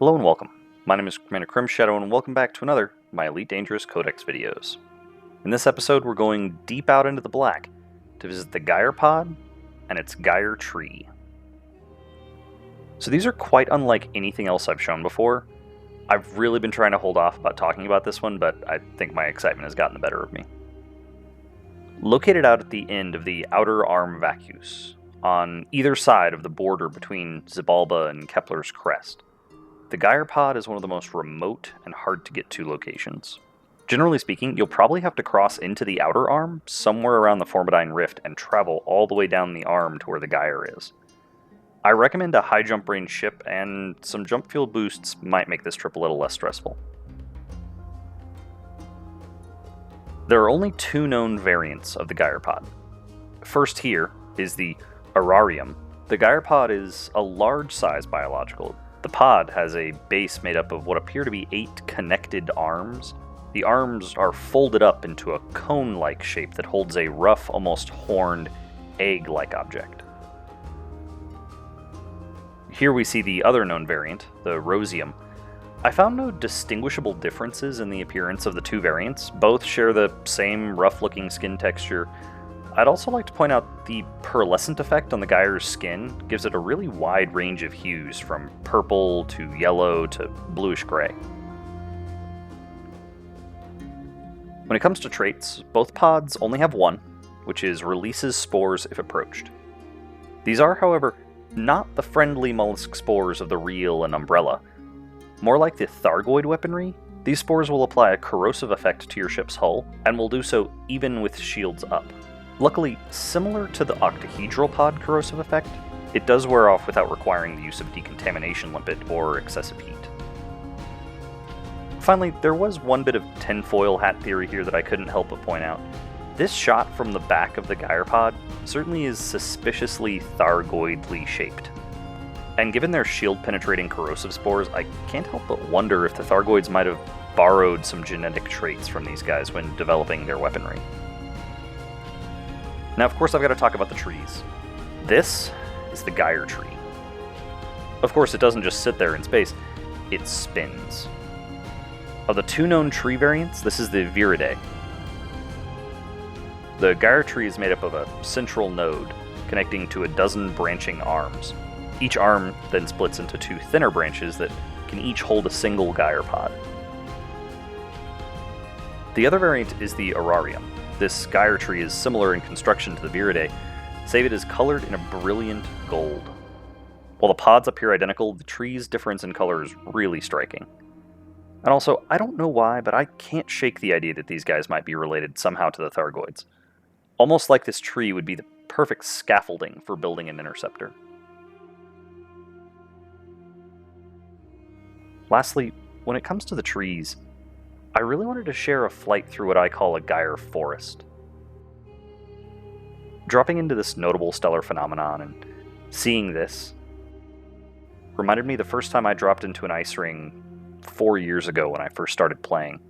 Hello and welcome. My name is Commander Crimshadow and welcome back to another of my Elite Dangerous Codex videos. In this episode we're going deep out into the black to visit the Gyre Pod and its Gyre Tree. So these are quite unlike anything else I've shown before. I've really been trying to hold off about talking about this one, but I think my excitement has gotten the better of me. Located out at the end of the outer arm vacuus, on either side of the border between Xibalba and Kepler's Crest, the Gyre Pod is one of the most remote and hard to get to locations. Generally speaking, you'll probably have to cross into the outer arm, somewhere around the Formidine Rift, and travel all the way down the arm to where the Gyre is. I recommend a high jump range ship, and some jump fuel boosts might make this trip a little less stressful. There are only two known variants of the Gyre Pod. First here is the Aurarium. The Gyre Pod is a large-size biological. The pod has a base made up of what appear to be 8 connected arms. The arms are folded up into a cone-like shape that holds a rough, almost horned, egg-like object. Here we see the other known variant, the Roseum. I found no distinguishable differences in the appearance of the two variants. Both share the same rough-looking skin texture. I'd also like to point out the pearlescent effect on the Gyre's skin gives it a really wide range of hues, from purple to yellow to bluish-gray. When it comes to traits, both pods only have one, which is releases spores if approached. These are, however, not the friendly mollusk spores of the Reel and Umbrella. More like the Thargoid weaponry, these spores will apply a corrosive effect to your ship's hull, and will do so even with shields up. Luckily, similar to the octahedral pod corrosive effect, it does wear off without requiring the use of decontamination limpet or excessive heat. Finally, there was one bit of Tinfoil Hat Theory here that I couldn't help but point out. This shot from the back of the Gyre Pod certainly is suspiciously Thargoidly shaped. And given their shield-penetrating corrosive spores, I can't help but wonder if the Thargoids might have borrowed some genetic traits from these guys when developing their weaponry. Now, of course, I've got to talk about the trees. This is the Gyre Tree. Of course, it doesn't just sit there in space, it spins. Of the two known tree variants, this is the Viride. The Gyre Tree is made up of a central node connecting to a dozen branching arms. Each arm then splits into 2 thinner branches that can each hold a single Gyre Pod. The other variant is the Aurarium. This Gyre Tree is similar in construction to the Viride, save it is colored in a brilliant gold. While the pods appear identical, the tree's difference in color is really striking. And also, I don't know why, but I can't shake the idea that these guys might be related somehow to the Thargoids. Almost like this tree would be the perfect scaffolding for building an interceptor. Lastly, when it comes to the trees, I really wanted to share a flight through what I call a Gyre Forest. Dropping into this notable stellar phenomenon and seeing this reminded me the first time I dropped into an ice ring 4 years ago when I first started playing.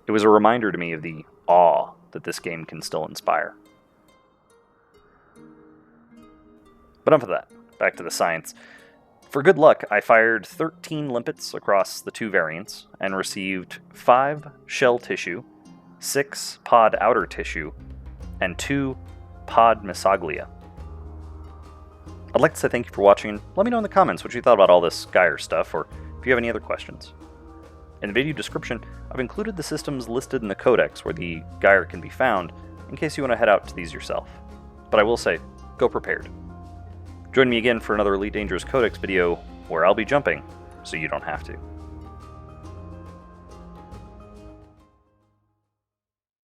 It was a reminder to me of the awe that this game can still inspire. But enough of that, back to the science. For good luck, I fired 13 limpets across the two variants and received 5 shell tissue, 6 pod outer tissue, and 2 pod misoglia. I'd like to say thank you for watching, and let me know in the comments what you thought about all this Gyre stuff, or if you have any other questions. In the video description, I've included the systems listed in the Codex where the Gyre can be found, in case you want to head out to these yourself. But I will say, go prepared. Join me again for another Elite Dangerous Codex video where I'll be jumping so you don't have to.